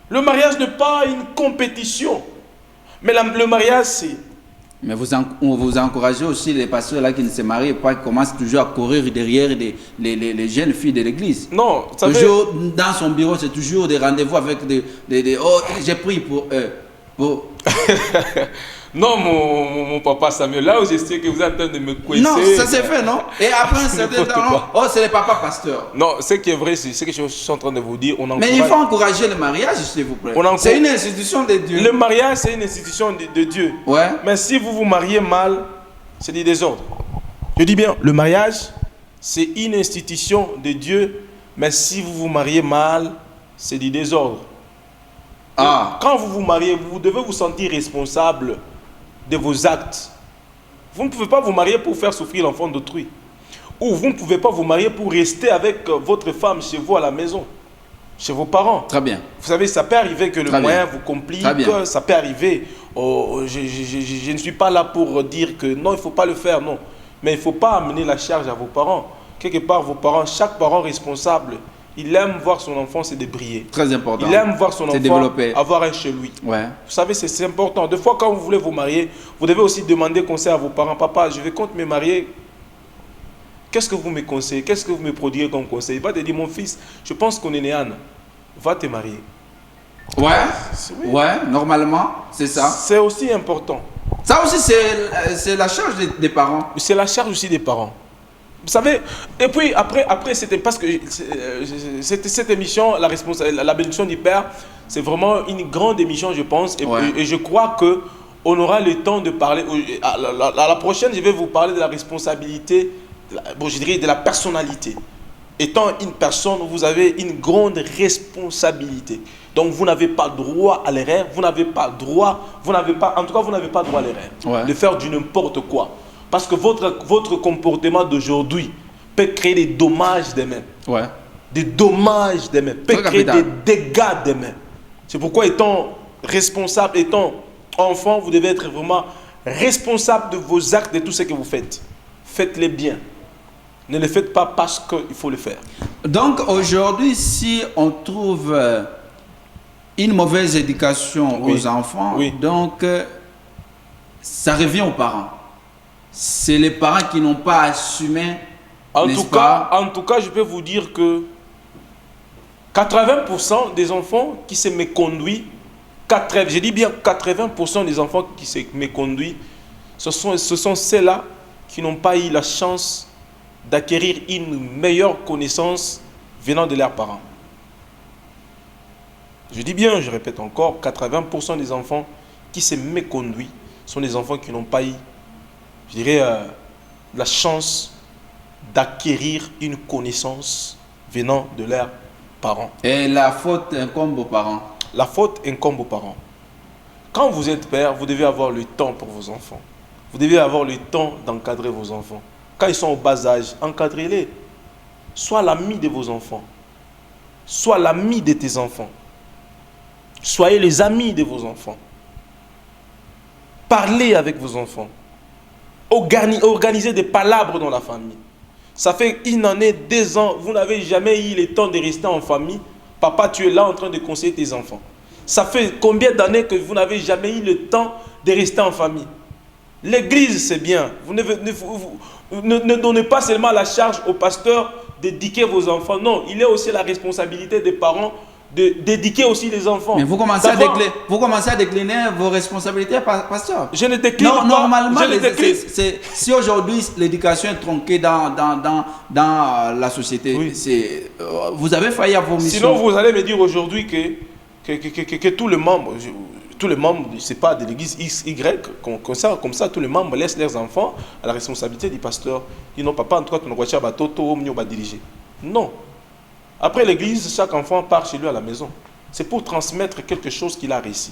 [SPEAKER 2] Le mariage n'est pas une compétition. Mais le mariage, c'est...
[SPEAKER 1] Mais vous encouragez aussi les pasteurs là qui ne se marient pas, qui commencent toujours à courir derrière les jeunes filles de l'église.
[SPEAKER 2] Non, ça
[SPEAKER 1] toujours dans son bureau, c'est toujours des rendez-vous avec oh, j'ai pris pour eux.
[SPEAKER 2] Non, mon papa Samuel, là où je sais que vous êtes en train de me coincer.
[SPEAKER 1] Non, ça s'est fait, non? Et après un certain temps, oh, c'est les papas pasteurs.
[SPEAKER 2] Non, ce qui est vrai, c'est ce que je suis en train de vous dire.
[SPEAKER 1] Mais il faut encourager le mariage, s'il vous plaît. C'est une institution de Dieu.
[SPEAKER 2] Le mariage, c'est une institution de Dieu.
[SPEAKER 1] Ouais.
[SPEAKER 2] Mais si vous vous mariez mal, c'est du désordre. Je dis bien, le mariage, c'est une institution de Dieu. Mais si vous vous mariez mal, c'est du désordre. Ah. Quand vous vous mariez, vous devez vous sentir responsable de vos actes. Vous ne pouvez pas vous marier pour faire souffrir l'enfant d'autrui. Ou vous ne pouvez pas vous marier pour rester avec votre femme chez vous à la maison, chez vos parents.
[SPEAKER 1] Très bien.
[SPEAKER 2] Vous savez, ça peut arriver que le moyen vous complique, ça peut arriver. Oh, je ne suis pas là pour dire que non, il ne faut pas le faire, non. Mais il ne faut pas amener la charge à vos parents. Quelque part, vos parents, chaque parent responsable, il aime voir son enfant se débrouiller.
[SPEAKER 1] Très important.
[SPEAKER 2] Il aime voir son enfant avoir un chez lui.
[SPEAKER 1] Ouais.
[SPEAKER 2] Vous savez, c'est important. Des fois, quand vous voulez vous marier, vous devez aussi demander conseil à vos parents. Papa, je vais compte me marier. Qu'est-ce que vous me conseillez? Qu'est-ce que vous me prodiguez comme conseil? Il va te dire, mon fils, je pense qu'on est né Anne. Va te marier.
[SPEAKER 1] Ouais. Ouais, normalement, c'est ça.
[SPEAKER 2] C'est aussi important.
[SPEAKER 1] Ça aussi, c'est la charge des parents.
[SPEAKER 2] C'est la charge aussi des parents. Vous savez, et puis après c'était parce que cette émission, la bénédiction du Père, c'est vraiment une grande émission, je pense. Et je crois qu'on aura le temps de parler. À la prochaine, je vais vous parler de la responsabilité, je dirais de la personnalité. Étant une personne, vous avez une grande responsabilité. Donc vous n'avez pas droit à l'erreur, en tout cas vous n'avez pas droit à l'erreur. De faire du n'importe quoi. Parce que votre comportement d'aujourd'hui peut créer des dommages demain. Ouais. Des dommages demain. Peut créer des dégâts demain. C'est pourquoi étant responsable, étant enfant, vous devez être vraiment responsable de vos actes, de tout ce que vous faites. Faites-les bien. Ne le faites pas parce qu'il faut le faire.
[SPEAKER 1] Donc aujourd'hui, si on trouve une mauvaise éducation aux enfants, donc ça revient aux parents. C'est les parents qui n'ont pas assumé.
[SPEAKER 2] En tout cas, je peux vous dire que 80% des enfants qui se méconduisent, je dis bien 80% des enfants qui se méconduisent, ce sont ceux-là qui n'ont pas eu la chance d'acquérir une meilleure connaissance venant de leurs parents. Je dis bien, je répète encore, 80% des enfants qui se méconduisent sont des enfants qui n'ont pas eu, je dirais, la chance d'acquérir une connaissance venant de leurs parents.
[SPEAKER 1] Et la faute incombe aux parents.
[SPEAKER 2] La faute incombe aux parents. Quand vous êtes père, vous devez avoir le temps pour vos enfants. Vous devez avoir le temps d'encadrer vos enfants. Quand ils sont au bas âge, encadrez-les. Sois l'ami de vos enfants. Sois l'ami de tes enfants. Soyez les amis de vos enfants. Parlez avec vos enfants. Organisez des palabres dans la famille. Ça fait une année, 2 ans, vous n'avez jamais eu le temps de rester en famille. Papa, tu es là en train de conseiller tes enfants. Ça fait combien d'années que vous n'avez jamais eu le temps de rester en famille? L'église, c'est bien. Vous ne donnez pas seulement la charge au pasteur d'éduquer vos enfants. Non, il est aussi la responsabilité des parents d'éduquer aussi les enfants.
[SPEAKER 1] Mais vous commencez à décliner vos responsabilités, pasteur.
[SPEAKER 2] Je ne décline
[SPEAKER 1] non,
[SPEAKER 2] pas.
[SPEAKER 1] Normalement,
[SPEAKER 2] Je ne décline.
[SPEAKER 1] si aujourd'hui l'éducation est tronquée dans la société,
[SPEAKER 2] Oui.
[SPEAKER 1] vous avez failli à vos missions.
[SPEAKER 2] Sinon, vous allez me dire aujourd'hui que tous les membres, c'est pas de l'église X, Y, comme ça, tous les membres laissent leurs enfants à la responsabilité du pasteur. Ils n'ont pas, en tout cas, tu ne vas pas diriger. Non. Après l'église, chaque enfant part chez lui à la maison. C'est pour transmettre quelque chose qu'il a réussi.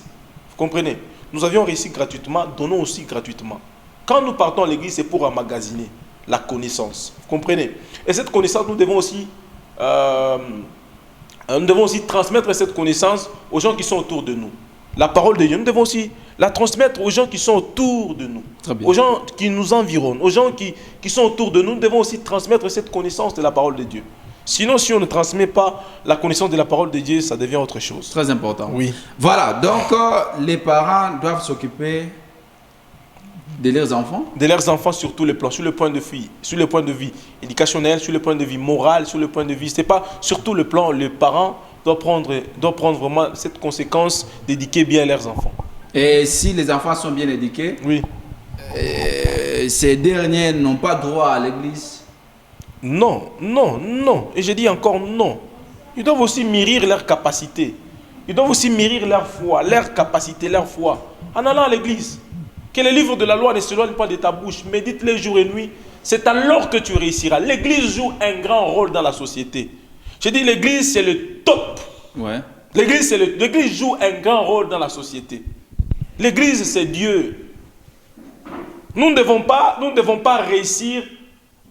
[SPEAKER 2] Vous comprenez? Nous avions réussi gratuitement, donnons aussi gratuitement. Quand nous partons à l'église, c'est pour emmagasiner la connaissance. Vous comprenez? Et cette connaissance, nous devons aussi transmettre cette connaissance aux gens qui sont autour de nous. La parole de Dieu, nous devons aussi la transmettre aux gens qui sont autour de nous. Aux gens qui nous environnent, aux gens qui sont autour de nous. Nous devons aussi transmettre cette connaissance de la parole de Dieu. Sinon, si on ne transmet pas la connaissance de la parole de Dieu, ça devient autre chose.
[SPEAKER 1] Très important.
[SPEAKER 2] Oui.
[SPEAKER 1] Voilà, donc les parents doivent s'occuper de leurs enfants.
[SPEAKER 2] De leurs enfants sur tous les plans, sur le point de vue éducationnel, sur le point de vue moral, sur le point de vue... C'est pas sur tout le plan, les parents doivent prendre vraiment cette conséquence d'éduquer bien leurs enfants.
[SPEAKER 1] Et si les enfants sont bien éduqués,
[SPEAKER 2] oui.
[SPEAKER 1] Ces derniers n'ont pas droit à l'église.
[SPEAKER 2] Non, non, non. Et je dis encore non. Ils doivent aussi mûrir leur capacité. Ils doivent aussi mûrir leur foi, leur capacité, leur foi. En allant à l'église. Que les livres de la loi ne s'éloignent pas de ta bouche. Médite-les jour et nuit. C'est alors que tu réussiras. L'église joue un grand rôle dans la société. Je dis l'église, c'est le top.
[SPEAKER 1] Ouais.
[SPEAKER 2] L'église joue un grand rôle dans la société. L'église, c'est Dieu. Nous ne devons pas réussir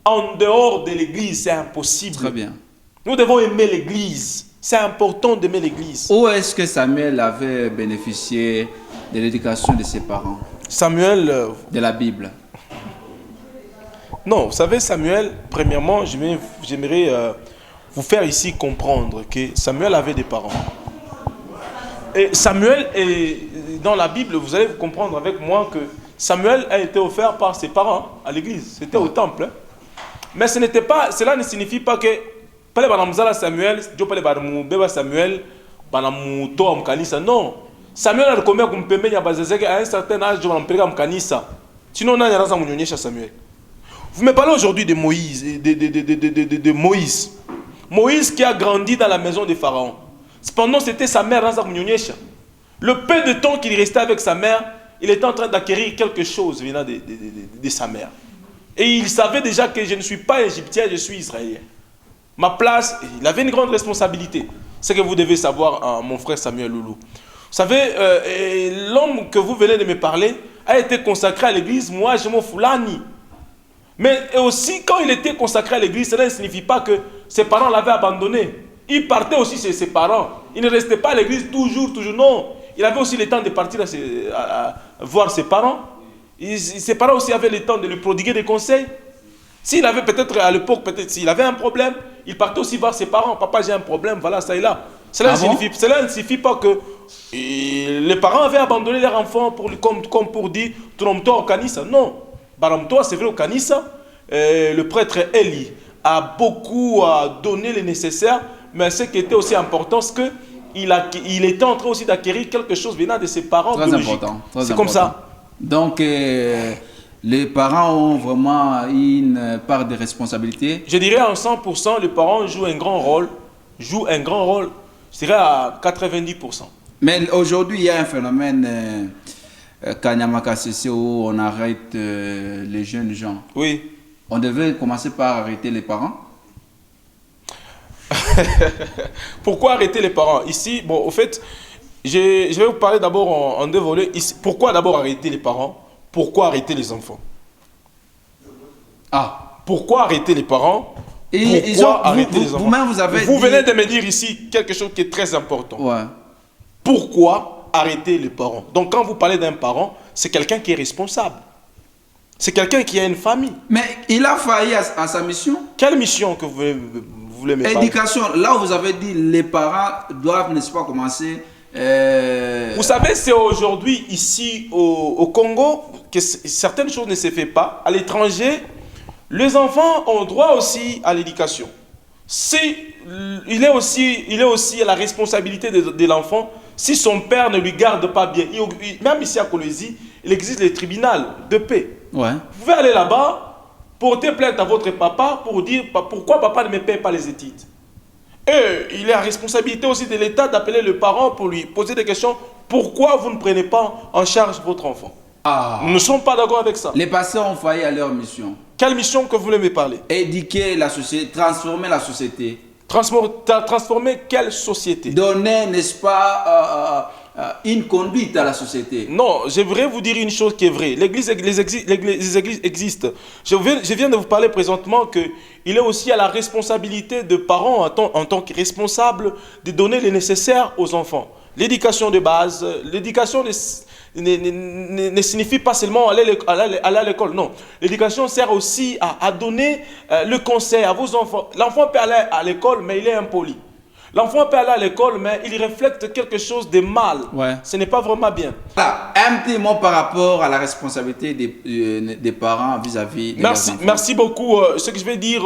[SPEAKER 2] en dehors de l'église, c'est impossible.
[SPEAKER 1] Très bien.
[SPEAKER 2] Nous devons aimer l'église. C'est important d'aimer l'église.
[SPEAKER 1] Où est-ce que Samuel avait bénéficié de l'éducation de ses parents?
[SPEAKER 2] Samuel...
[SPEAKER 1] de la Bible.
[SPEAKER 2] Non, vous savez, Samuel, premièrement, j'aimerais vous faire ici comprendre que Samuel avait des parents. Et Samuel, dans la Bible, vous allez comprendre avec moi que Samuel a été offert par ses parents à l'église. C'était au temple. Mais cela ne signifie pas que Samuel, non. Samuel a reconnu à un certain âge, sinon on a Samuel. Vous me parlez aujourd'hui de Moïse, de Moïse. Moïse qui a grandi dans la maison des pharaons. Cependant, c'était sa mère. Le peu de temps qu'il restait avec sa mère, il était en train d'acquérir quelque chose venant de sa mère. Et il savait déjà que je ne suis pas égyptien, je suis israélien. Ma place, il avait une grande responsabilité. C'est que vous devez savoir, mon frère Samuel Loulou. Vous savez, l'homme que vous venez de me parler a été consacré à l'église, moi je m'en foulani. Mais aussi, quand il était consacré à l'église, cela ne signifie pas que ses parents l'avaient abandonné. Il partait aussi chez ses parents. Il ne restait pas à l'église toujours, non. Il avait aussi le temps de partir à voir ses parents. Ses parents aussi avaient le temps de lui prodiguer des conseils. S'il avait peut-être à l'époque, s'il avait un problème, il partait aussi voir ses parents. Papa, j'ai un problème, voilà, ça et là. Cela ne signifie pas que les parents avaient abandonné leur enfant comme pour dire Tonomto au Kanissa. Non. Baramto, c'est vrai au Kanissa. Le prêtre Eli a beaucoup donné le nécessaire, mais ce qui était aussi important, c'est qu'il était en train aussi d'acquérir quelque chose venant de ses parents.
[SPEAKER 1] Très important.
[SPEAKER 2] C'est comme ça.
[SPEAKER 1] Donc, les parents ont vraiment une part de responsabilité.
[SPEAKER 2] Je dirais à 100%, les parents jouent un grand rôle. Je dirais à 90%.
[SPEAKER 1] Mais aujourd'hui, il y a un phénomène Kanyamaka CC où on arrête les jeunes gens.
[SPEAKER 2] Oui.
[SPEAKER 1] On devait commencer par arrêter les parents.
[SPEAKER 2] Pourquoi arrêter les parents? Ici, bon, au fait, je vais vous parler d'abord en deux volets. Ici, pourquoi d'abord arrêter les parents? Pourquoi arrêter les enfants? Pourquoi arrêter les parents?
[SPEAKER 1] Et
[SPEAKER 2] Pourquoi arrêter les enfants?
[SPEAKER 1] Vous-même, vous avez
[SPEAKER 2] Vous
[SPEAKER 1] dit...
[SPEAKER 2] venez de me dire ici quelque chose qui est très important.
[SPEAKER 1] Ouais.
[SPEAKER 2] Pourquoi arrêter les parents? Donc quand vous parlez d'un parent, c'est quelqu'un qui est responsable. C'est quelqu'un qui a une famille.
[SPEAKER 1] Mais il a failli à sa mission.
[SPEAKER 2] Quelle mission que vous voulez me parler?
[SPEAKER 1] Éducation. Là où vous avez dit les parents doivent, n'est-ce pas, commencer...
[SPEAKER 2] Vous savez, c'est aujourd'hui, ici au Congo, que certaines choses ne se font pas. À l'étranger, les enfants ont droit aussi à l'éducation. Il est aussi à la responsabilité de l'enfant si son père ne lui garde pas bien. Même ici à Colosie, il existe les tribunaux de paix.
[SPEAKER 1] Ouais.
[SPEAKER 2] Vous pouvez aller là-bas, porter plainte à votre papa pour dire pourquoi papa ne me paye pas les études. Et il est à responsabilité aussi de l'État d'appeler le parent pour lui poser des questions. Pourquoi vous ne prenez pas en charge votre enfant? Nous ne sommes pas d'accord avec ça.
[SPEAKER 1] Les pasteurs ont failli à leur mission.
[SPEAKER 2] Quelle mission que vous voulez me parler?
[SPEAKER 1] Éduquer la société, transformer la société.
[SPEAKER 2] Transformer quelle société?
[SPEAKER 1] Donner, n'est-ce pas, une conduite à la société.
[SPEAKER 2] Non, j'aimerais vous dire une chose qui est vraie. Les églises existent. Je viens de vous parler présentement qu'il est aussi à la responsabilité de parents en tant que responsables de donner le nécessaire aux enfants. L'éducation de base, l'éducation ne signifie pas seulement aller à l'école, non. L'éducation sert aussi à donner le conseil à vos enfants. L'enfant peut aller à l'école, mais il est impoli. L'enfant peut aller à l'école, mais il reflète quelque chose de mal.
[SPEAKER 1] Ouais.
[SPEAKER 2] Ce n'est pas vraiment bien.
[SPEAKER 1] Voilà, un petit mot par rapport à la responsabilité des parents vis-à-vis de leurs enfants.
[SPEAKER 2] Merci beaucoup. Ce que je vais dire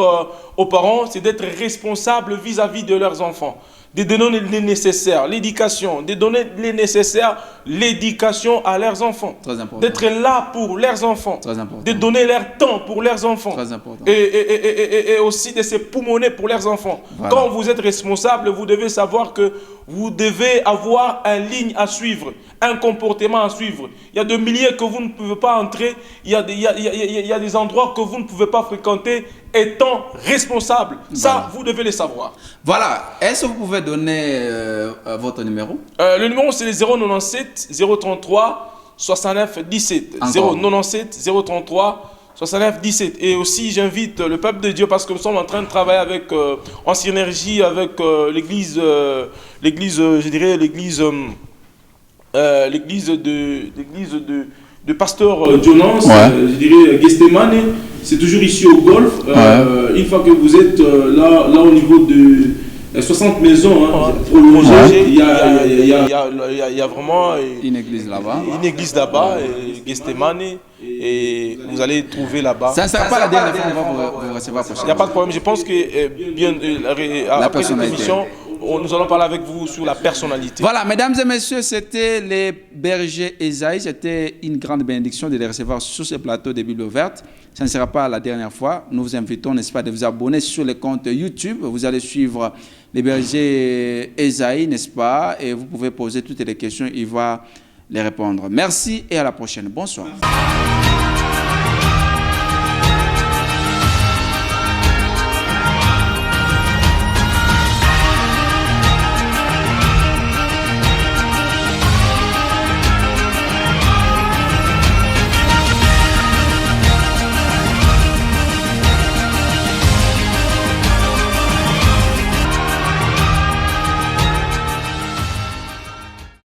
[SPEAKER 2] aux parents, c'est d'être responsable vis-à-vis de leurs enfants. De donner le nécessaire, l'éducation, de donner le nécessaire, l'éducation à leurs enfants.
[SPEAKER 1] Très important.
[SPEAKER 2] D'être là pour leurs enfants.
[SPEAKER 1] Très important.
[SPEAKER 2] De donner leur temps pour leurs enfants.
[SPEAKER 1] Très important.
[SPEAKER 2] Et aussi de se poumonner pour leurs enfants.
[SPEAKER 1] Voilà.
[SPEAKER 2] Quand vous êtes responsable, vous devez savoir que vous devez avoir une ligne à suivre, un comportement à suivre. Il y a des milieux que vous ne pouvez pas entrer, il y a des endroits que vous ne pouvez pas fréquenter étant responsable. Ça,
[SPEAKER 1] Voilà.
[SPEAKER 2] vous devez le savoir.
[SPEAKER 1] Voilà. Est-ce que vous pouvez donner votre numéro?
[SPEAKER 2] Le numéro, c'est le 097 033 69 17.
[SPEAKER 1] Encore.
[SPEAKER 2] 097 033 69 17. Et aussi, j'invite le peuple de Dieu parce que nous sommes en train de travailler avec, en synergie avec l'église, je dirais, l'église de pasteur Jonas,
[SPEAKER 1] Ouais.
[SPEAKER 2] je dirais Gestemane. C'est toujours ici au Golfe. Une fois que vous êtes là au niveau de 60 maisons prolongées,
[SPEAKER 1] Ouais.
[SPEAKER 2] il y a vraiment
[SPEAKER 1] Une église là-bas.
[SPEAKER 2] une église là-bas, Gestemane, et vous allez trouver là-bas.
[SPEAKER 1] Ça ne sera pas la dernière fois qu'on va vous recevoir
[SPEAKER 2] Il n'y a
[SPEAKER 1] prochainement.
[SPEAKER 2] pas de problème. Je pense que après cette
[SPEAKER 1] personnalité.
[SPEAKER 2] émission, nous allons parler avec vous sur la personnalité.
[SPEAKER 1] Voilà, mesdames et messieurs, c'était les bergers Esaïe. C'était une grande bénédiction de les recevoir sur ce plateau de Bible ouverte. Ça ne sera pas la dernière fois. Nous vous invitons, n'est-ce pas, de vous abonner sur le compte YouTube. Vous allez suivre les bergers Esaïe, n'est-ce pas? Et vous pouvez poser toutes les questions. Il va les répondre. Merci et à la prochaine. Bonsoir.